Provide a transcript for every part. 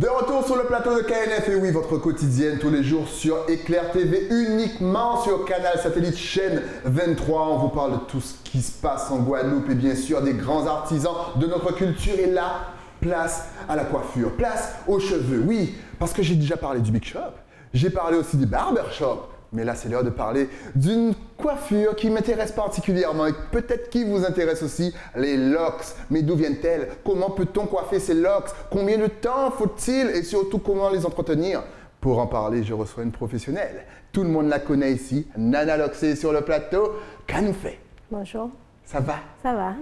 De retour sur le plateau de KNF, et oui, votre quotidienne tous les jours sur Éclair TV, uniquement sur Canal Satellite chaîne 23. On vous parle de tout ce qui se passe en Guadeloupe et bien sûr des grands artisans de notre culture. Et là, place à la coiffure, place aux cheveux. Oui, parce que j'ai déjà parlé du Big Shop, j'ai parlé aussi du Barbershop. Mais là, c'est l'heure de parler d'une coiffure qui m'intéresse particulièrement et peut-être qui vous intéresse aussi, les locks. Mais d'où viennent-elles? Comment peut-on coiffer ces locks? Combien de temps faut-il? Et surtout, comment les entretenir? Pour en parler, je reçois une professionnelle. Tout le monde la connaît ici, Nana Loxé sur le plateau. Qu'a-nous fait? Bonjour. Ça va? Ça va.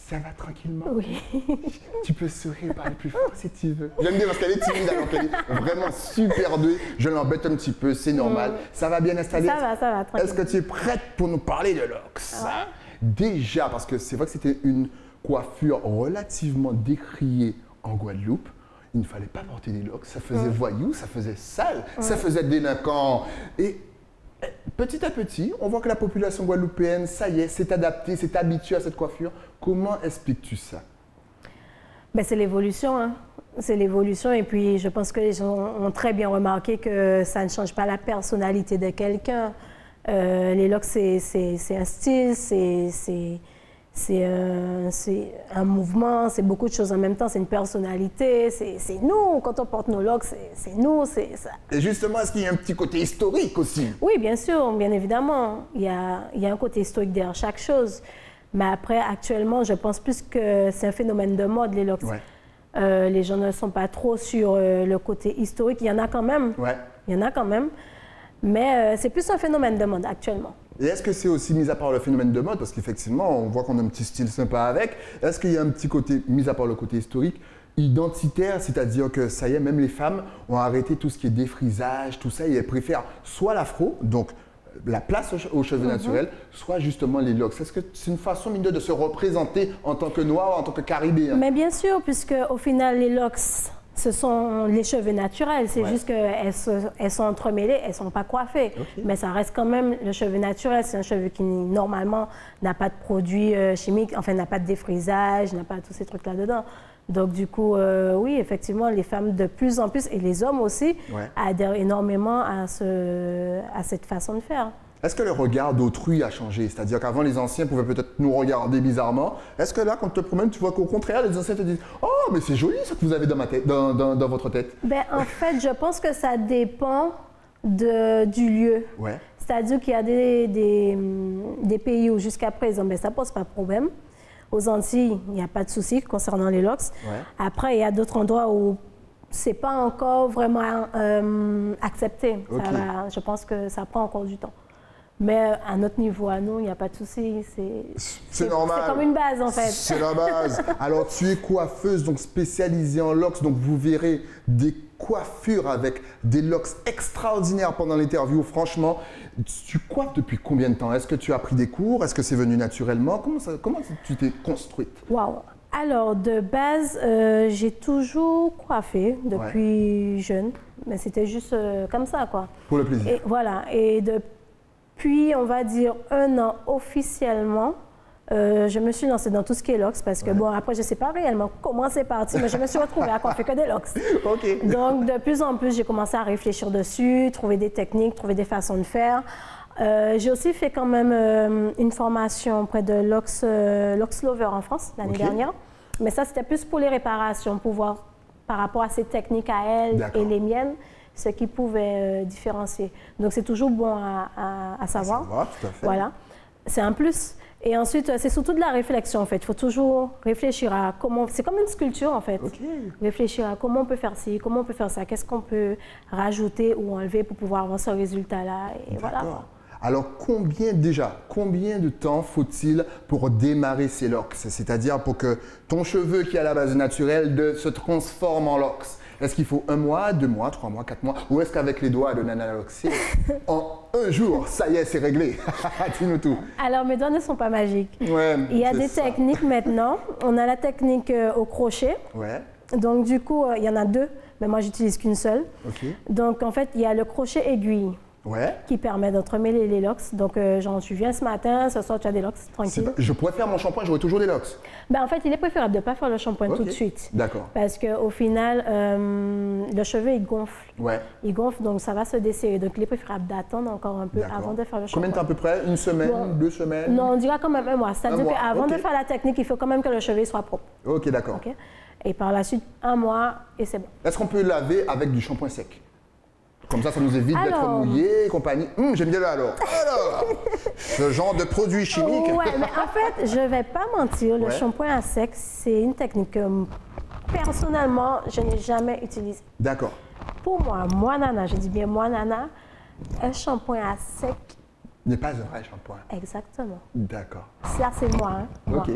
Ça va tranquillement? Oui. Tu peux sourire, parler plus fort si tu veux. J'aime bien parce qu'elle est timide alors qu'elle est vraiment super douée. Je l'embête un petit peu, c'est normal. Ça va bien installé? Ça va, tranquille. Est-ce que tu es prête pour nous parler de locks? Déjà, parce que c'est vrai que c'était une coiffure relativement décriée en Guadeloupe. Il ne fallait pas porter des locks, ça faisait voyou, ça faisait sale, ça faisait délinquant. Et petit à petit, on voit que la population guadeloupéenne, ça y est, s'est adaptée, s'est habituée à cette coiffure. Comment expliques-tu ça? Ben, c'est l'évolution. Hein. C'est l'évolution. Et puis, je pense que les gens ont très bien remarqué que ça ne change pas la personnalité de quelqu'un. Les locks, c'est un style, c'est un mouvement, c'est beaucoup de choses en même temps. C'est une personnalité, c'est nous. Quand on porte nos locks, c'est nous, c'est ça. Et justement, est-ce qu'il y a un petit côté historique aussi? Oui, bien sûr, bien évidemment. Il y a un côté historique derrière chaque chose. Mais après, actuellement, je pense plus que c'est un phénomène de mode, les locks. Ouais. Les gens ne sont pas trop sur le côté historique. Il y en a quand même. Ouais. Il y en a quand même. Mais c'est plus un phénomène de mode actuellement. Et est-ce que c'est aussi, mis à part le phénomène de mode, parce qu'effectivement, on voit qu'on a un petit style sympa avec, est-ce qu'il y a un petit côté, mis à part le côté historique, identitaire, c'est-à-dire que ça y est, même les femmes ont arrêté tout ce qui est défrisage, tout ça, et elles préfèrent soit l'afro, donc la place aux cheveux naturels, soit justement les locks. Est-ce que c'est une façon, mine de se représenter en tant que noir, en tant que caribéen? Mais bien sûr, puisque au final, les locks, ce sont les cheveux naturels. C'est juste qu'elles sont entremêlées, elles ne sont pas coiffées. Mais ça reste quand même le cheveu naturel. C'est un cheveu qui, normalement, n'a pas de produits chimiques, enfin, n'a pas de défrisage, n'a pas tous ces trucs là-dedans. Donc, du coup, oui, effectivement, les femmes de plus en plus, et les hommes aussi, adhèrent énormément à cette façon de faire. Est-ce que le regard d'autrui a changé? C'est-à-dire qu'avant, les anciens pouvaient peut-être nous regarder bizarrement. Est-ce que là, quand tu te promènes, tu vois qu'au contraire, les anciens te disent « Oh, mais c'est joli ce que vous avez dans votre tête ». Ben, en fait, je pense que ça dépend du lieu. Ouais. C'est-à-dire qu'il y a des pays où jusqu'à présent, ben, ça ne pose pas de problème. Aux Antilles, il n'y a pas de souci concernant les locks. Ouais. Après, il y a d'autres endroits où ce n'est pas encore vraiment accepté. Je pense que ça prend encore du temps. Mais à notre niveau, à nous, il n'y a pas de souci. C'est normal. C'est comme une base, en fait. C'est la base. Alors, tu es coiffeuse, donc spécialisée en locks. Donc, vous verrez des coiffures avec des locks extraordinaires pendant l'interview. Franchement, tu coiffes depuis combien de temps? Est-ce que tu as pris des cours? Est-ce que c'est venu naturellement? Comment tu t'es construite? Wow. Alors, de base, j'ai toujours coiffé depuis jeune. Mais c'était juste comme ça, quoi. Pour le plaisir. Et voilà. Et depuis, on va dire, 1 an officiellement, je me suis lancée dans tout ce qui est locks parce que, bon, après, je ne sais pas réellement comment c'est parti, mais je me suis retrouvée à coiffer que des locks. Donc, de plus en plus, j'ai commencé à réfléchir dessus, trouver des techniques, trouver des façons de faire. J'ai aussi fait quand même une formation auprès de Locks Lover en France l'année dernière. Mais ça, c'était plus pour les réparations, pour voir par rapport à ses techniques à elle et les miennes, ce qui pouvait différencier. Donc, c'est toujours bon à savoir. Tout à fait. Voilà. C'est un plus. Et ensuite, c'est surtout de la réflexion, en fait. Il faut toujours réfléchir à comment... C'est comme une sculpture, en fait. Réfléchir à comment on peut faire ci, comment on peut faire ça, qu'est-ce qu'on peut rajouter ou enlever pour pouvoir avoir ce résultat-là. Et voilà. Alors, combien de temps faut-il pour démarrer ces locks? C'est-à-dire pour que ton cheveu qui est à la base naturelle se transforme en locks? Est-ce qu'il faut 1 mois, 2 mois, 3 mois, 4 mois? Ou est-ce qu'avec les doigts de Nana Loxé, en 1 jour, ça y est, c'est réglé? Dis-nous tout. Alors, mes doigts ne sont pas magiques. Ouais, il y a des techniques maintenant. On a la technique au crochet. Ouais. Donc, du coup, il y en a 2, mais moi, j'utilise qu'une seule. Donc, en fait, il y a le crochet aiguille. qui permet d'entremêler les locks. Donc, genre, tu viens ce matin, ce soir, tu as des locks, tranquille. Je pourrais faire mon shampoing, j'aurai toujours des locks. Ben, en fait, il est préférable de ne pas faire le shampoing tout de suite. D'accord. Parce qu'au final, le cheveu, il gonfle. Il gonfle, donc ça va se desserrer. Donc, il est préférable d'attendre encore un peu avant de faire le shampoing. Combien de temps à peu près? Une semaine, 2 semaines? Non, on dira quand même un mois. C'est-à-dire qu'avant de faire la technique, il faut quand même que le cheveu soit propre. Ok, d'accord. Okay? Et par la suite, un mois, et c'est bon. Est-ce qu'on peut laver avec du shampoing sec? Comme ça nous évite d'être mouillé et compagnie. J'aime bien là alors. Ce genre de produit chimique. Oui, mais en fait, je ne vais pas mentir, le shampoing à sec, c'est une technique que personnellement, je n'ai jamais utilisée. D'accord. Pour moi, Nana, je dis bien moi, Nana, un shampoing à sec n'est pas un vrai shampoing. Exactement. D'accord. Ça, c'est moi. Moi. OK.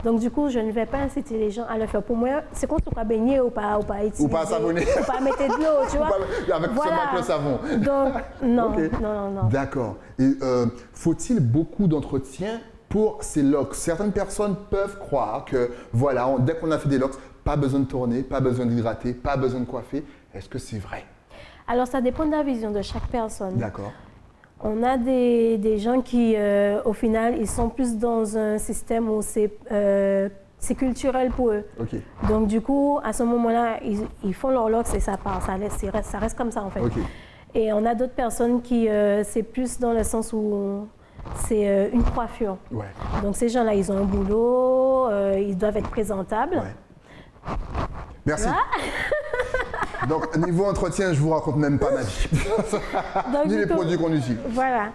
Donc, du coup, je ne vais pas inciter les gens à le faire. Pour moi, c'est qu'on ne peut pas baigner ou pas utiliser. Ou pas savonner. Ou pas mettre de l'eau, tu vois. Avec seulement le savon. Donc, non, non. D'accord. Et faut-il beaucoup d'entretien pour ces locks? Certaines personnes peuvent croire que, voilà, dès qu'on a fait des locks, pas besoin de tourner, pas besoin d'hydrater, pas besoin de coiffer. Est-ce que c'est vrai? Alors, ça dépend de la vision de chaque personne. D'accord. On a des gens qui, au final, ils sont plus dans un système où c'est culturel pour eux. Okay. Donc, du coup, à ce moment-là, ils font leur locks et ça part, ça reste comme ça, en fait. Okay. Et on a d'autres personnes qui, c'est plus dans le sens où c'est une coiffure. Ouais. Donc, ces gens-là, ils ont un boulot, ils doivent être présentables. Ouais. Merci. Donc, niveau entretien, je vous raconte même pas ma vie. Ni les produits qu'on utilise. Voilà.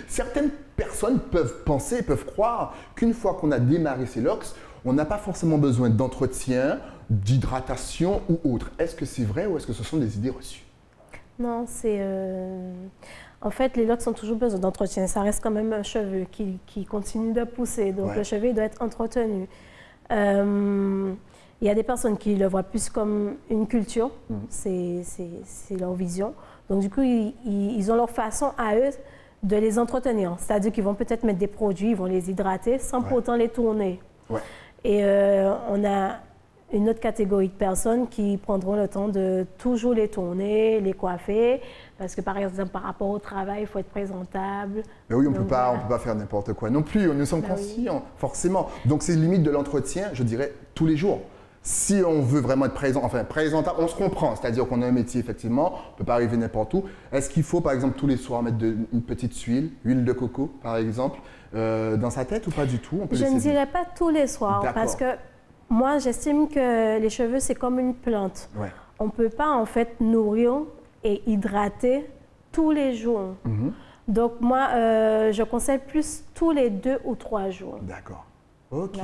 Certaines personnes peuvent penser, peuvent croire qu'une fois qu'on a démarré ces locks, on n'a pas forcément besoin d'entretien, d'hydratation ou autre. Est-ce que c'est vrai ou est-ce que ce sont des idées reçues? Non, c'est... En fait, les locks ont toujours besoin d'entretien. Ça reste quand même un cheveu qui continue de pousser. Donc, le cheveu doit être entretenu. Il y a des personnes qui le voient plus comme une culture, c'est leur vision. Donc, du coup, ils ont leur façon à eux de les entretenir. C'est-à-dire qu'ils vont peut-être mettre des produits, ils vont les hydrater sans pour autant les tourner. Ouais. Et on a une autre catégorie de personnes qui prendront le temps de toujours les tourner, les coiffer, parce que par exemple, par rapport au travail, il faut être présentable. Mais oui, on ne peut pas faire n'importe quoi non plus, nous sommes conscients, forcément. Donc, c'est limite de l'entretien, je dirais, tous les jours. Si on veut vraiment être présentable, on se comprend, c'est-à-dire qu'on a un métier, effectivement, on ne peut pas arriver n'importe où. Est-ce qu'il faut, par exemple, tous les soirs mettre une petite huile de coco, par exemple, dans sa tête ou pas du tout? Je ne dirais pas tous les soirs, parce que moi, j'estime que les cheveux, c'est comme une plante. Ouais. On ne peut pas, en fait, nourrir et hydrater tous les jours. Donc, moi, je conseille plus tous les 2 ou 3 jours. D'accord. Ok.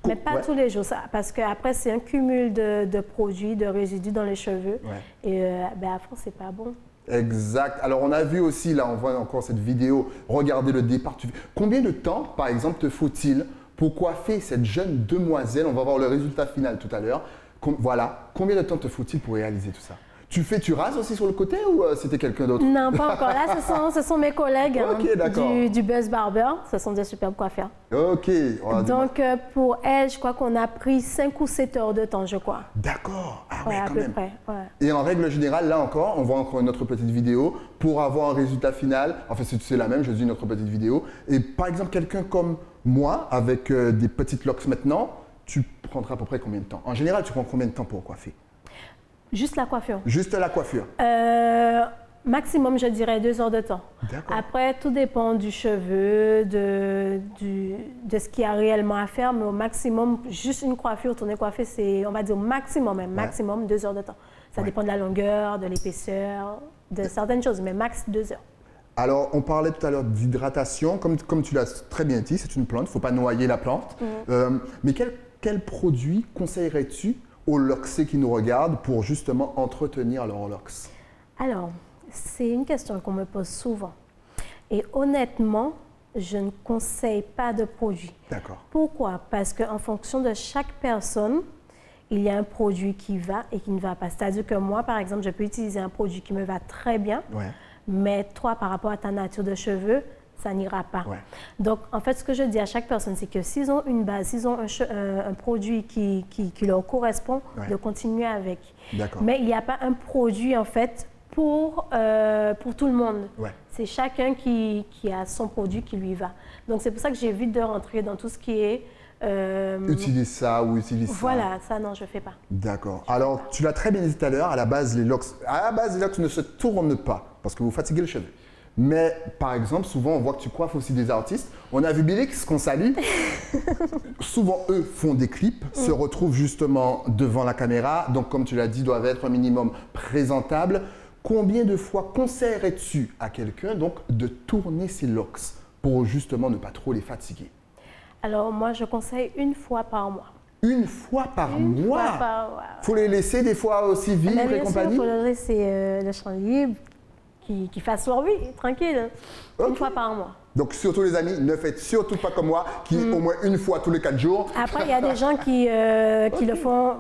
Mais pas tous les jours, parce qu'après, c'est un cumul de produits, de résidus dans les cheveux. Et à fond, c'est pas bon. Exact. Alors, on a vu aussi, là, on voit encore cette vidéo, regardez le départ. Combien de temps, par exemple, te faut-il pour coiffer cette jeune demoiselle? On va voir le résultat final tout à l'heure. Voilà. Combien de temps te faut-il pour réaliser tout ça? Tu rases aussi sur le côté ou c'était quelqu'un d'autre? Non, pas encore. Là, ce sont mes collègues du Buzz Barber. Ce sont des superbes coiffeurs. Ok. Donc, pour elle, je crois qu'on a pris 5 ou 7 heures de temps, je crois. D'accord. Ah ouais, à quand peu même. près. Ouais. Et en règle générale, là encore, on voit encore une autre petite vidéo pour avoir un résultat final. Enfin, c'est la même, je dis une autre petite vidéo. Et par exemple, quelqu'un comme moi, avec des petites locks maintenant, tu prendras à peu près combien de temps? En général, tu prends combien de temps pour coiffer? Juste la coiffure. Juste la coiffure. Maximum, je dirais 2 heures de temps. Après, tout dépend du cheveu, de ce qu'il y a réellement à faire, mais au maximum, juste une coiffure, tourner coiffer, c'est, on va dire, maximum 2 heures de temps. Ça dépend de la longueur, de l'épaisseur, de certaines choses, mais max 2 heures. Alors, on parlait tout à l'heure d'hydratation. Comme tu l'as très bien dit, c'est une plante, il ne faut pas noyer la plante. Mais quel produit conseillerais-tu aux locksés qui nous regardent pour justement entretenir leurs locks? Alors, c'est une question qu'on me pose souvent. Et honnêtement, je ne conseille pas de produit. D'accord. Pourquoi? Parce qu'en fonction de chaque personne, il y a un produit qui va et qui ne va pas. C'est-à-dire que moi, par exemple, je peux utiliser un produit qui me va très bien, mais toi, par rapport à ta nature de cheveux, ça n'ira pas. Donc, en fait, ce que je dis à chaque personne, c'est que s'ils ont une base, s'ils ont un produit qui leur correspond, de continuer avec. Mais il n'y a pas un produit, en fait, pour tout le monde. Ouais. C'est chacun qui a son produit qui lui va. Donc, c'est pour ça que j'évite de rentrer dans tout ce qui est... Utilise ça ou utilise ça. Voilà, ça, non, je ne fais pas. D'accord. Alors, tu l'as très bien dit tout à l'heure, à la base, les locks ne se tournent pas parce que vous fatiguez le cheveu. Mais, par exemple, souvent, on voit que tu coiffes aussi des artistes. On a vu Bélix, qu'on salue. Souvent, eux font des clips, se retrouvent justement devant la caméra. Donc, comme tu l'as dit, doivent être un minimum présentables. Combien de fois conseillerais-tu à quelqu'un donc de tourner ses locks pour justement ne pas trop les fatiguer? Alors, moi, je conseille une fois par mois. Une fois par mois? Fois par mois. Faut les laisser des fois aussi vivre Mais et compagnie? il faut leur laisser le champ libre, qui fasse leur vie, tranquille. Okay. Une fois par mois. Donc, surtout les amis, ne faites surtout pas comme moi, qui au moins une fois tous les 4 jours. Après, il y a des gens qui le font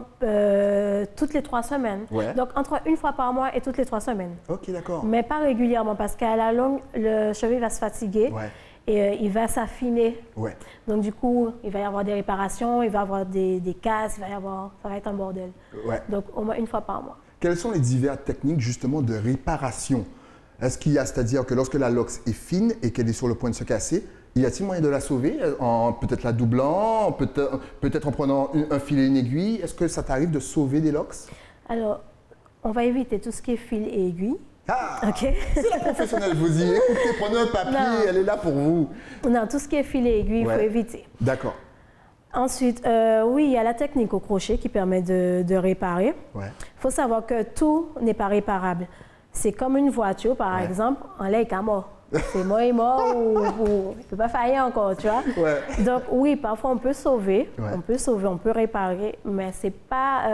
toutes les 3 semaines. Ouais. Donc, entre une fois par mois et toutes les 3 semaines. Ok, d'accord. Mais pas régulièrement, parce qu'à la longue, le cheveu va se fatiguer. Ouais. Et il va s'affiner. Ouais. Donc, du coup, il va y avoir des réparations, il va y avoir des casses, ça va être un bordel. Ouais. Donc, au moins une fois par mois. Quelles sont les diverses techniques justement de réparation? Est-ce qu'il y a, c'est-à-dire que lorsque la locks est fine et qu'elle est sur le point de se casser, y a-t-il moyen de la sauver en peut-être la doublant, peut-être en prenant un filet et une aiguille? Est-ce que ça t'arrive de sauver des locks? Alors, on va éviter tout ce qui est fil et aiguille. Ah, OK. c'est la professionnelle, je vous dis. Écoutez, prenez un papier, Non. elle est là pour vous. Non, tout ce qui est fil et aiguille, il Ouais. faut éviter. D'accord. Ensuite, oui, il y a la technique au crochet qui permet de réparer. Ouais. Il faut savoir que tout n'est pas réparable. C'est comme une voiture, par Ouais. exemple, en l'air est mort. C'est mort et mort ou il ne peut pas faillir encore, tu vois. Ouais. Donc oui, parfois on peut sauver, Ouais. on peut réparer, mais c'est pas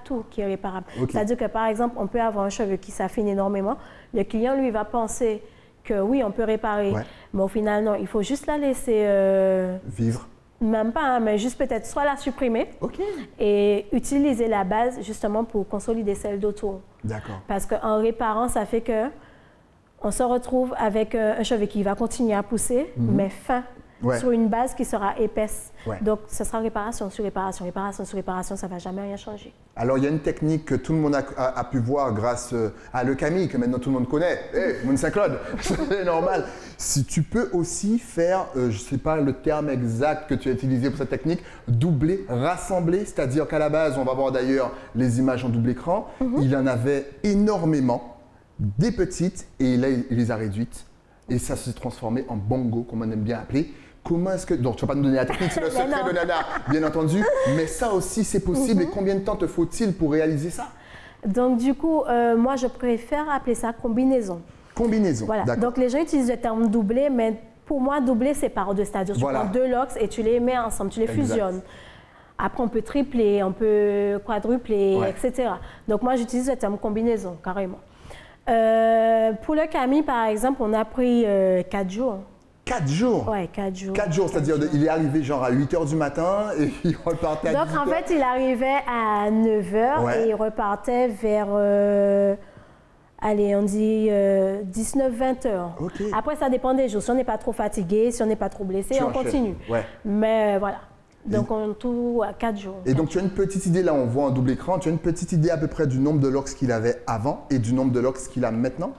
tout qui est réparable. Ok. C'est-à-dire que par exemple, on peut avoir un cheveu qui s'affine énormément. Le client, lui, va penser que oui, on peut réparer, Ouais. mais au final, non, il faut juste la laisser... Vivre. Même pas, hein, mais juste peut-être soit la supprimer Ok. et utiliser la base justement pour consolider celle d'autour. D'accord. Parce qu'en réparant, ça fait que on se retrouve avec un cheveu qui va continuer à pousser, mais fin, Ouais. sur une base qui sera épaisse. Ouais. Donc, ce sera réparation sur réparation, réparation sur réparation, ça ne va jamais rien changer. Alors, il y a une technique que tout le monde a pu voir grâce à Le Camille, que maintenant tout le monde connaît. Hé, Moon Saint-Claude, c'est normal. Si tu peux aussi faire, je ne sais pas le terme exact que tu as utilisé pour cette technique, doubler, rassembler, c'est-à-dire qu'à la base, on va voir d'ailleurs les images en double écran, il en avait énormément, des petites, et là, il les a réduites. Et ça s'est transformé en bongo, comme on aime bien appeler. Comment est-ce que... Donc, tu ne vas pas nous donner la technique, c'est le Mais secret non. de Nana, bien entendu. Mais ça aussi, c'est possible. Et combien de temps te faut-il pour réaliser ça? Donc, du coup, moi, je préfère appeler ça combinaison. Combinaison, Voilà. d'accord. Donc, les gens utilisent le terme doublé, mais pour moi, doublé, c'est par deux. C'est-à-dire, tu Voilà. prends 2 locks et tu les mets ensemble, tu les Exact. fusionnes. Après, on peut tripler, on peut quadrupler, Ouais. etc. Donc, moi, j'utilise le terme combinaison, carrément. Pour le Camille, par exemple, on a pris 4 jours. 4 jours. Ouais, 4 jours. 4 jours, c'est-à-dire il est arrivé genre à 8 h du matin et il repartait à Donc, 18 en heures. fait, il arrivait à 9 h Ouais. et il repartait vers, allez, on dit 19-20 heures. Ok. Après, ça dépend des jours. Si on n'est pas trop fatigué, si on n'est pas trop blessé, Tu on enchaînes. continue. Ouais. Mais voilà. Donc, on tout à 4 jours. Et donc, tu as une petite idée, là, on voit en double écran, tu as une petite idée à peu près du nombre de locks qu'il avait avant et du nombre de locks qu'il a maintenant?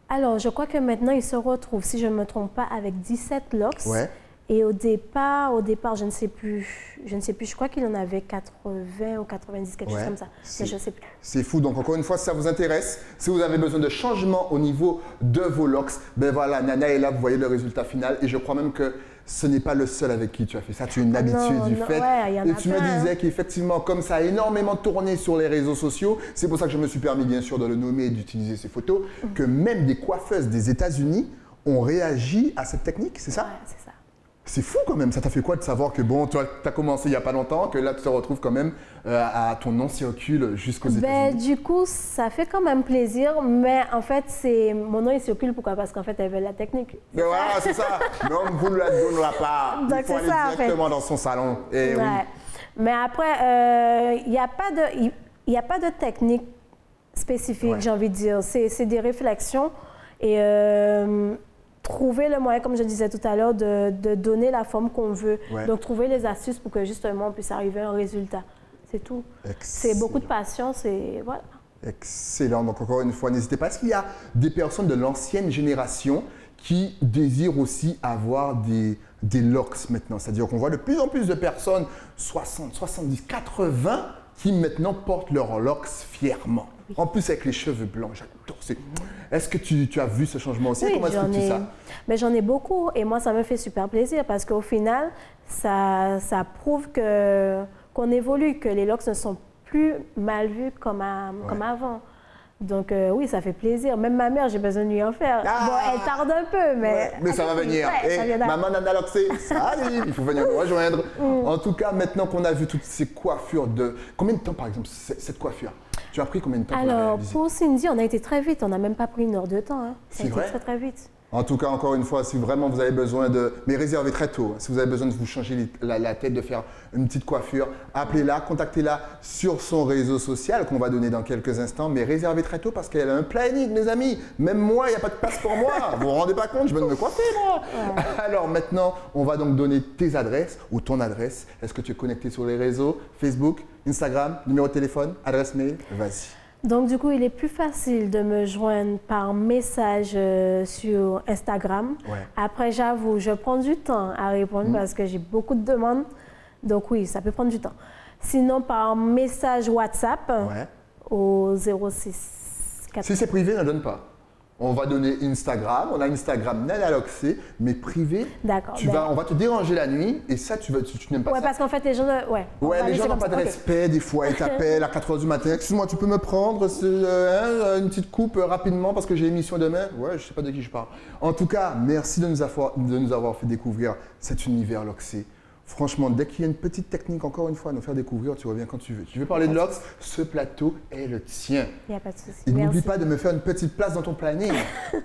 Alors, je crois que maintenant, il se retrouve, si je ne me trompe pas, avec 17 locks. Ouais. Et au départ, je ne sais plus, je crois qu'il en avait 80 ou 90, quelque Ouais, chose comme ça. c'est- Mais je ne sais plus. C'est fou. Donc, encore une fois, si ça vous intéresse, si vous avez besoin de changement au niveau de vos locks, ben voilà, Nana est là, vous voyez le résultat final. Et je crois même que ce n'est pas le seul avec qui tu as fait ça. Tu es une habituée du non, fait. ouais, il y en et a tu me plein, hein. disais qu'effectivement, comme ça a énormément tourné sur les réseaux sociaux, c'est pour ça que je me suis permis, bien sûr, de le nommer et d'utiliser ces photos, que même des coiffeuses des États-Unis ont réagi à cette technique, c'est ça? Ouais, c'est ça. C'est fou quand même, ça t'a fait quoi de savoir que bon, toi, tu as commencé il n'y a pas longtemps, que là, tu te retrouves quand même à ton nom circule jusqu'aux Ben, États-Unis? du coup, ça fait quand même plaisir, mais en fait, mon nom il circule. Pourquoi? Parce qu'en fait, elle veut la technique. Mais voilà, c'est ça. Non, vous ne la donnera pas. Donc, Il faut c'est aller ça, en fait. directement dans son salon. Et oui. Ouais. Mais après, il n'y a pas de technique spécifique, Ouais. j'ai envie de dire. C'est des réflexions et trouver le moyen, comme je disais tout à l'heure, de donner la forme qu'on veut. Ouais. Donc, trouver les astuces pour que justement on puisse arriver à un résultat. C'est tout. C'est beaucoup de patience et voilà. Excellent. Donc encore une fois, n'hésitez pas. Est-ce qu'il y a des personnes de l'ancienne génération qui désirent aussi avoir des locks maintenant? C'est-à-dire qu'on voit de plus en plus de personnes, 60, 70, 80, qui maintenant portent leurs locks fièrement. Oui. En plus avec les cheveux blancs, j'adore. Est-ce que tu as vu ce changement aussi? Oui, comment expliques-tu ça? Mais j'en ai beaucoup et moi ça me fait super plaisir parce qu'au final, ça prouve qu'on évolue, que les locks ne sont plus mal vus comme avant. Donc oui, ça fait plaisir. Même ma mère, j'ai besoin de lui en faire. Bon, elle tarde un peu, mais... Mais ça va venir. Ouais, maman Nana Loxé, ça arrive, il faut venir nous rejoindre. En tout cas, maintenant qu'on a vu toutes ces coiffures de... Combien de temps, par exemple, cette coiffure? Tu as pris combien de temps pour la réaliser? Alors, pour Cindy, on a été très vite. On n'a même pas pris 1 heure de temps. Hein. C'est vrai? Très, très vite. En tout cas, encore une fois, si vraiment vous avez besoin de... Mais réservez très tôt. Si vous avez besoin de vous changer la tête, de faire une petite coiffure, appelez-la, contactez-la sur son réseau social qu'on va donner dans quelques instants. Mais réservez très tôt parce qu'elle a un planning, mes amis. Même moi, il n'y a pas de place pour moi. Vous vous rendez pas compte, je viens de me coiffer, moi. Ouais. Alors maintenant, on va donc donner tes adresses ou ton adresse. Est-ce que tu es connecté sur les réseaux? Facebook, Instagram, numéro de téléphone, adresse mail? Vas-y. Donc, du coup, il est plus facile de me joindre par message sur Instagram. Ouais. Après, j'avoue, je prends du temps à répondre parce que j'ai beaucoup de demandes. Donc, oui, ça peut prendre du temps. Sinon, par message WhatsApp au 06 4... Si c'est privé, ne donne pas. On va donner Instagram, on a Instagram Nana Loxé, mais privé. D'accord. On va te déranger la nuit et ça, tu n'aimes pas ça. Oui, parce qu'en fait, les gens... les gens n'ont pas de respect, des fois, ils t'appellent à 4 h du matin. Excuse-moi, tu peux me prendre une petite coupe rapidement parce que j'ai émission demain? Ouais, je ne sais pas de qui je parle. En tout cas, merci de nous avoir fait découvrir cet univers Loxé. Franchement, dès qu'il y a une petite technique, encore une fois, à nous faire découvrir, tu reviens quand tu veux. Tu veux parler de locks? Ce plateau est le tien. Il n'y a pas de souci. Et n'oublie pas de me faire une petite place dans ton planning.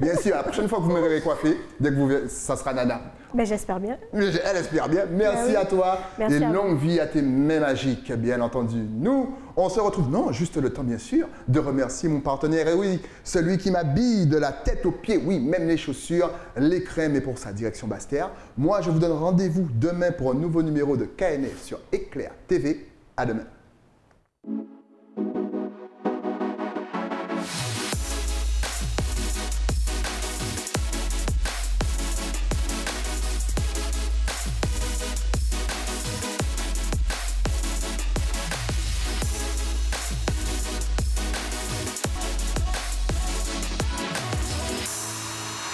Bien sûr, la prochaine fois que vous me verrez coiffer, dès que vous verrez, ça sera Nana. Mais j'espère bien. Elle espère bien. Merci à toi. Merci et longue vie à tes mains magiques, bien entendu. Nous, on se retrouve, non, juste le temps, bien sûr, de remercier mon partenaire. Et oui, celui qui m'habille de la tête aux pieds, oui, même les chaussures, les crèmes et pour sa direction Bastère. Moi, je vous donne rendez-vous demain pour un nouveau numéro de KNF sur Éclair TV. À demain.